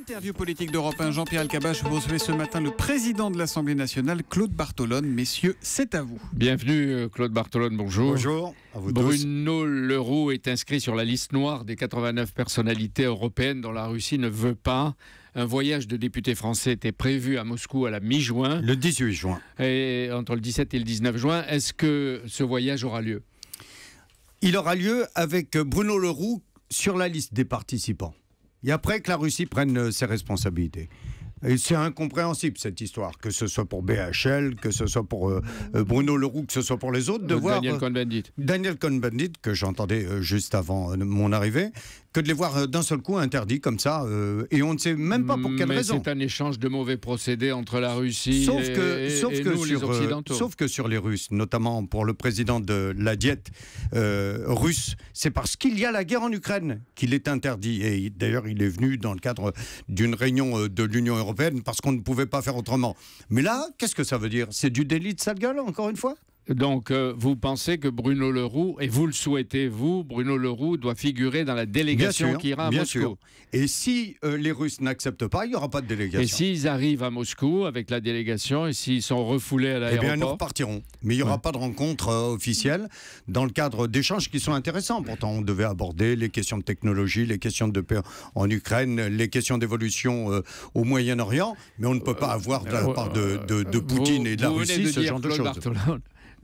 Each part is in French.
L'interview politique d'Europe 1, Jean-Pierre Elkabbach, vous recevez ce matin le président de l'Assemblée nationale, Claude Bartolone. Messieurs, c'est à vous. Bienvenue Claude Bartolone, bonjour. Bonjour à vous tous. Bruno Le Roux est inscrit sur la liste noire des 89 personnalités européennes dont la Russie ne veut pas. Un voyage de députés français était prévu à Moscou à la mi-juin. Le 18 juin. Et entre le 17 et le 19 juin, est-ce que ce voyage aura lieu? Il aura lieu avec Bruno Le Roux sur la liste des participants. Et après que la Russie prenne ses responsabilités. Et c'est incompréhensible cette histoire, que ce soit pour BHL, que ce soit pour Bruno Le Roux, que ce soit pour les autres, de voir Daniel Cohn-Bendit. Daniel Cohn-Bendit, que j'entendais juste avant mon arrivée, que de les voir d'un seul coup interdits comme ça, et on ne sait même pas pour quelle raison. C'est un échange de mauvais procédés entre la Russie et nous, les Occidentaux. Sauf que sur les Russes, notamment pour le président de la Diète russe, c'est parce qu'il y a la guerre en Ukraine qu'il est interdit. Et d'ailleurs, il est venu dans le cadre d'une réunion de l'Union européenne parce qu'on ne pouvait pas faire autrement. Mais là, qu'est-ce que ça veut dire? C'est du délit de sale gueule, encore une fois? Donc, vous pensez que Bruno Le Roux, et vous le souhaitez, vous, Bruno Le Roux, doit figurer dans la délégation qui ira à Moscou. Sûr. Et si les Russes n'acceptent pas, il n'y aura pas de délégation. Et s'ils arrivent à Moscou avec la délégation, et s'ils sont refoulés à l'aéroport? Eh bien, nous repartirons. Mais il n'y aura pas de rencontre officielle dans le cadre d'échanges qui sont intéressants. Pourtant, on devait aborder les questions de technologie, les questions de paix en Ukraine, les questions d'évolution au Moyen-Orient. Mais on ne peut pas avoir de la part de Poutine et de la Russie ce genre de choses.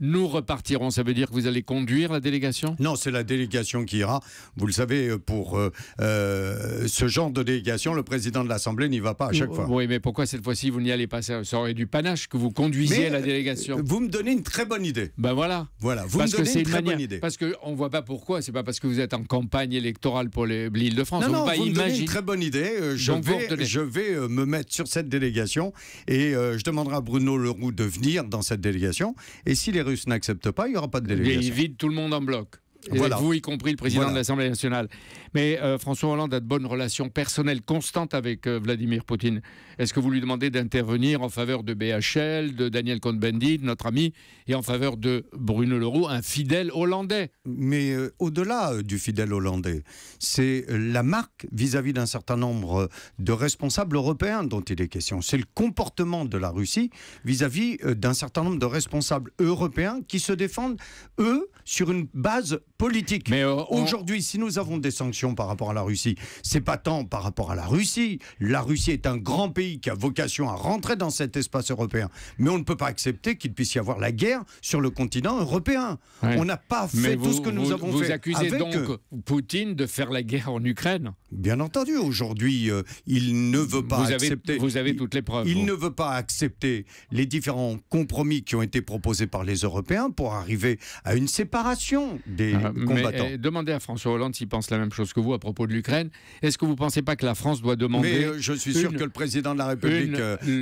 Nous repartirons, ça veut dire que vous allez conduire la délégation? Non, c'est la délégation qui ira. Vous le savez, pour ce genre de délégation, le président de l'Assemblée n'y va pas à chaque fois. Oui, mais pourquoi cette fois-ci vous n'y allez pas? Ça aurait du panache que vous conduisiez la délégation. Vous me donnez une très bonne idée. Ben voilà. Vous me donnez une très bonne idée. Parce qu'on ne voit pas pourquoi. C'est pas parce que vous êtes en campagne électorale pour l'Île-de-France. Non, vous me donnez une très bonne idée. Je vais me mettre sur cette délégation et je demanderai à Bruno Le Roux de venir dans cette délégation. Et si les Russes n'acceptent pas, il n'y aura pas de délégation. Et ils vident tout le monde en bloc. Et vous, y compris le président de l'Assemblée nationale. Mais François Hollande a de bonnes relations personnelles constantes avec Vladimir Poutine. Est-ce que vous lui demandez d'intervenir en faveur de BHL, de Daniel Cohn-Bendit, notre ami, et en faveur de Bruno Le Roux, un fidèle hollandais? Mais au-delà du fidèle hollandais, c'est la marque vis-à-vis d'un certain nombre de responsables européens dont il est question. C'est le comportement de la Russie vis-à-vis d'un certain nombre de responsables européens qui se défendent, eux, sur une base politique. Mais aujourd'hui, si nous avons des sanctions par rapport à la Russie, c'est pas tant par rapport à la Russie. La Russie est un grand pays qui a vocation à rentrer dans cet espace européen. Mais on ne peut pas accepter qu'il puisse y avoir la guerre sur le continent européen. Ouais. On n'a pas fait tout ce que nous avons fait. Vous accusez donc Poutine de faire la guerre en Ukraine? Bien entendu. Aujourd'hui, il ne veut pas accepter... Vous avez toutes les preuves. Il ne veut pas accepter les différents compromis qui ont été proposés par les Européens pour arriver à une séparation des combattants. Mais, demandez à François Hollande s'il pense la même chose que vous à propos de l'Ukraine. Est-ce que vous ne pensez pas que la France doit demander... Mais je suis sûr que le président de la République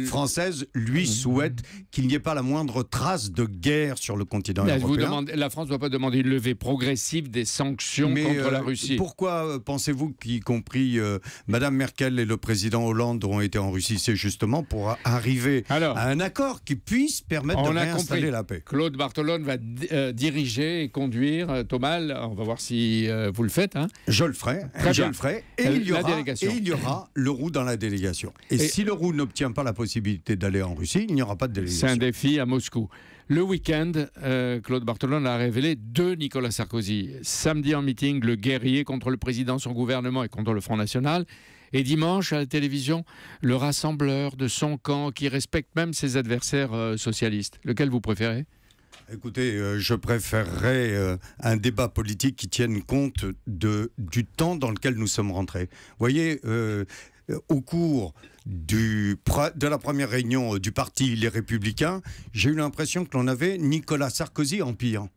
française, lui, souhaite qu'il n'y ait pas la moindre trace de guerre sur le continent européen. La France ne doit pas demander une levée progressive des sanctions contre la Russie. Pourquoi pensez-vous qu'y compris Mme Merkel et le président Hollande ont été en Russie? C'est justement pour arriver à un accord qui puisse permettre de réinstaller la paix. Claude Bartolone va diriger et conduire Thomas, on va voir si vous le faites. Hein. Je le ferai. Et il y aura Le Roux dans la délégation. Et si Le Roux n'obtient pas la possibilité d'aller en Russie, il n'y aura pas de délégation. C'est un défi à Moscou. Le week-end, Claude Bartolone a révélé deux Nicolas Sarkozy. Samedi en meeting, le guerrier contre le président, son gouvernement et contre le Front National. Et dimanche, à la télévision, le rassembleur de son camp qui respecte même ses adversaires socialistes. Lequel vous préférez ? Écoutez, je préférerais un débat politique qui tienne compte du temps dans lequel nous sommes rentrés. Vous voyez, au cours de la première réunion du parti Les Républicains, j'ai eu l'impression que l'on avait Nicolas Sarkozy Empire.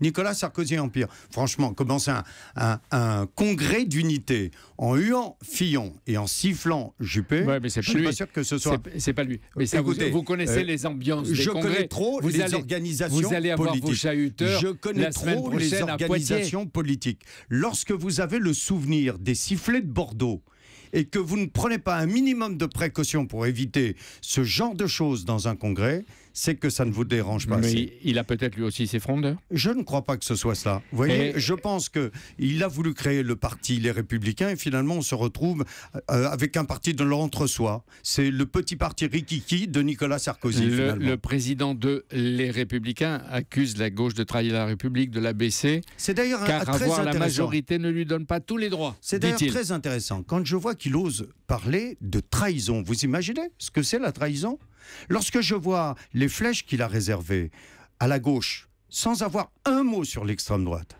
Nicolas Sarkozy Empire. Franchement, commencer un congrès d'unité en huant Fillon et en sifflant Juppé, je ne suis pas sûr que ce soit... C'est pas lui. Mais ça, écoutez, vous connaissez les ambiances des congrès. Je connais trop les organisations politiques. Vous allez avoir vos chahuteurs. Je connais trop les organisations politiques. Lorsque vous avez le souvenir des sifflets de Bordeaux et que vous ne prenez pas un minimum de précautions pour éviter ce genre de choses dans un congrès, c'est que ça ne vous dérange pas assez. Mais il a peut-être lui aussi ses frondeurs. Je ne crois pas que ce soit ça. Vous voyez, je pense qu'il a voulu créer le parti Les Républicains et finalement on se retrouve avec un parti de l'entre-soi. C'est le petit parti rikiki de Nicolas Sarkozy. Le président de Les Républicains accuse la gauche de trahir la République, de la baisser. C'est d'ailleurs car très avoir intéressant. La majorité ne lui donne pas tous les droits. C'est d'ailleurs très intéressant. Quand je vois qu'il ose parler de trahison, vous imaginez ce que c'est la trahison ? Lorsque je vois les flèches qu'il a réservées à la gauche, sans avoir un mot sur l'extrême droite,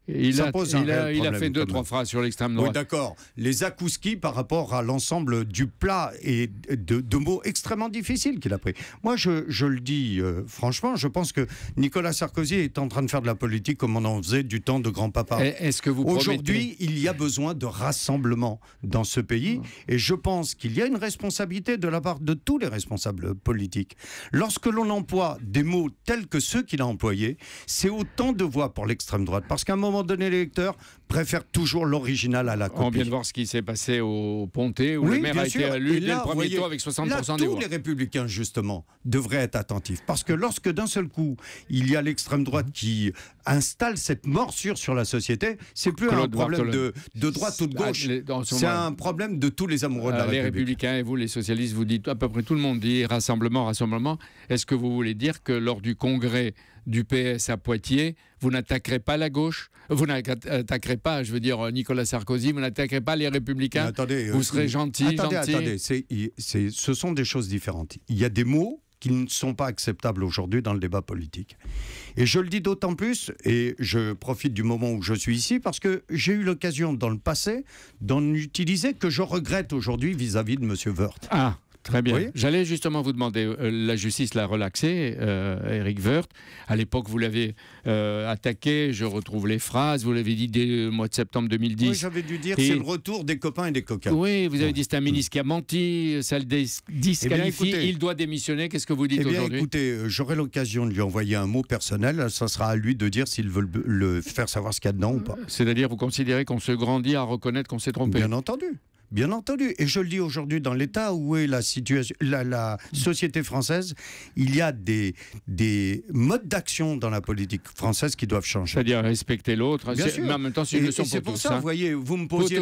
il a fait 2-3 phrases sur l'extrême droite. Oui, d'accord. Les akouskis par rapport à l'ensemble du plat et de mots extrêmement difficiles qu'il a pris. Moi, je le dis franchement, je pense que Nicolas Sarkozy est en train de faire de la politique comme on en faisait du temps de grand-papa. Est-ce que vous Aujourd'hui, il y a besoin de rassemblement dans ce pays et je pense qu'il y a une responsabilité de la part de tous les responsables politiques. Lorsque l'on emploie des mots tels que ceux qu'il a employés, c'est autant de voix pour l'extrême droite. Parce qu'à un moment donné, l'électeur préfère toujours l'original à la copie. On vient de voir ce qui s'est passé au Pontet, où le maire a été élu dès le premier tour avec 60% des voix. Tous les Républicains, justement, devraient être attentifs. Parce que lorsque d'un seul coup, il y a l'extrême droite qui installe cette morsure sur la société, c'est plus un problème de droite ou de gauche. C'est un problème de tous les amoureux de la République. Les Républicains et vous, les socialistes, vous dites, à peu près tout le monde dit rassemblement, rassemblement. Est-ce que vous voulez dire que lors du congrès du PS à Poitiers, vous n'attaquerez pas la gauche, vous n'attaquerez pas, je veux dire, Nicolas Sarkozy, vous n'attaquerez pas les Républicains, vous serez gentil. Attendez, ce sont des choses différentes. Il y a des mots qui ne sont pas acceptables aujourd'hui dans le débat politique. Et je le dis d'autant plus, et je profite du moment où je suis ici, parce que j'ai eu l'occasion dans le passé d'en utiliser que je regrette aujourd'hui vis-à-vis de M. Woerth. Ah, très bien. Oui. J'allais justement vous demander, la justice l'a relaxé, Éric Woerth. À l'époque, vous l'avez attaqué, je retrouve les phrases, vous l'avez dit dès le mois de septembre 2010. Oui, j'avais dû dire, c'est le retour des copains et des coquins. Oui, vous avez dit c'est un ministre qui a menti, ça le disqualifie, il doit démissionner. Qu'est-ce que vous dites aujourd'hui ? Écoutez, j'aurai l'occasion de lui envoyer un mot personnel, ça sera à lui de dire s'il veut le faire savoir ce qu'il y a dedans ou pas. C'est-à-dire, vous considérez qu'on se grandit à reconnaître qu'on s'est trompé ? Bien entendu. Bien entendu. Et je le dis aujourd'hui, dans l'état où est la société française, il y a des modes d'action dans la politique française qui doivent changer. C'est-à-dire respecter l'autre, mais en même temps, c'est une leçon pour tous. C'est pour ça, vous voyez, vous me posiez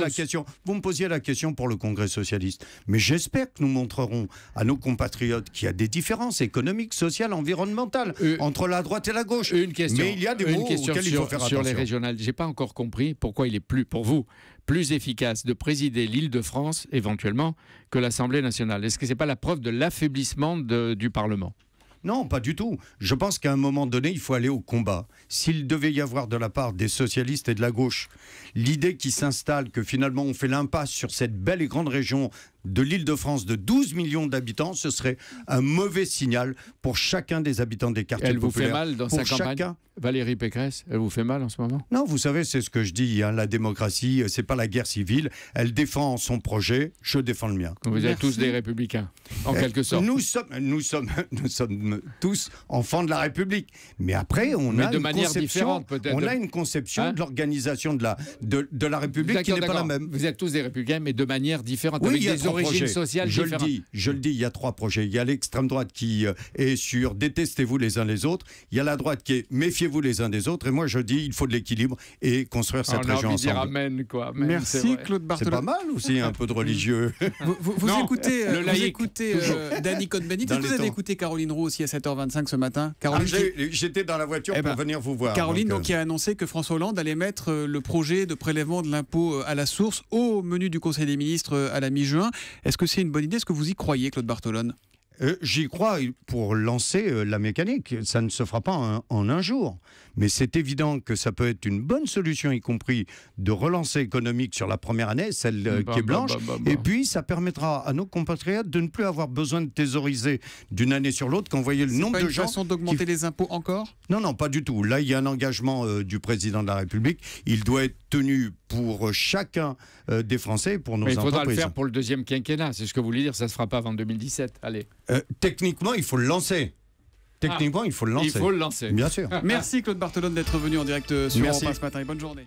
la question pour le Congrès socialiste. Mais j'espère que nous montrerons à nos compatriotes qu'il y a des différences économiques, sociales, environnementales entre la droite et la gauche. Une question. Mais il y a des mots auxquels il faut faire attention. Sur les régionales, j'ai pas encore compris pourquoi il est pour vous, plus efficace de présider l'Île-de-France, éventuellement, que l'Assemblée nationale. Est-ce que ce n'est pas la preuve de l'affaiblissement du Parlement ? Non, pas du tout. Je pense qu'à un moment donné, il faut aller au combat. S'il devait y avoir de la part des socialistes et de la gauche l'idée qui s'installe que finalement on fait l'impasse sur cette belle et grande région de l'Île-de-France de 12 millions d'habitants, ce serait un mauvais signal pour chacun des habitants des quartiers populaires. Elle vous fait mal dans sa campagne, Valérie Pécresse ? Elle vous fait mal en ce moment ? Non, vous savez, c'est ce que je dis, hein, la démocratie, c'est pas la guerre civile. Elle défend son projet, je défends le mien. Vous êtes tous des républicains, en quelque sorte. Nous sommes tous enfants de la République. Mais après, on a une conception de l'organisation de la République qui n'est pas la même. Vous êtes tous des républicains, mais de manière différente, avec des origines sociales différentes. Je le dis, il y a 3 projets. Il y a l'extrême droite qui est sur détestez-vous les uns les autres. Il y a la droite qui est méfiez-vous les uns des autres. Et moi, je dis, il faut de l'équilibre et construire cette région ensemble. Amen, quoi. Merci Claude Bartholone. C'est pas mal aussi, un peu de religieux. Vous écoutez Danny Cohn-Bendit. Vous avez écouté Caroline Roux aussi à 7h25 ce matin. J'étais dans la voiture pour venir vous voir. Caroline qui a annoncé que François Hollande allait mettre le projet de prélèvement de l'impôt à la source au menu du Conseil des ministres à la mi-juin. Est-ce que c'est une bonne idée ? Est-ce que vous y croyez, Claude Bartholone ? J'y crois pour lancer la mécanique. Ça ne se fera pas en un jour. Mais c'est évident que ça peut être une bonne solution, y compris de relancer économique sur la première année, celle qui est blanche. Et puis, ça permettra à nos compatriotes de ne plus avoir besoin de thésauriser d'une année sur l'autre quand vous voyez le nombre de gens... C'est pas une façon d'augmenter les impôts encore ? Non, pas du tout. Là, il y a un engagement du président de la République. Il doit être tenu pour chacun des Français, pour nos entreprises. Mais il faudra le faire pour le 2e quinquennat. C'est ce que vous voulez dire. Ça ne se fera pas avant 2017. Allez. Techniquement, il faut le lancer. Il faut le lancer. Il faut le lancer. Bien sûr. Merci Claude Bartholone d'être venu en direct sur Europe 1 ce matin et bonne journée.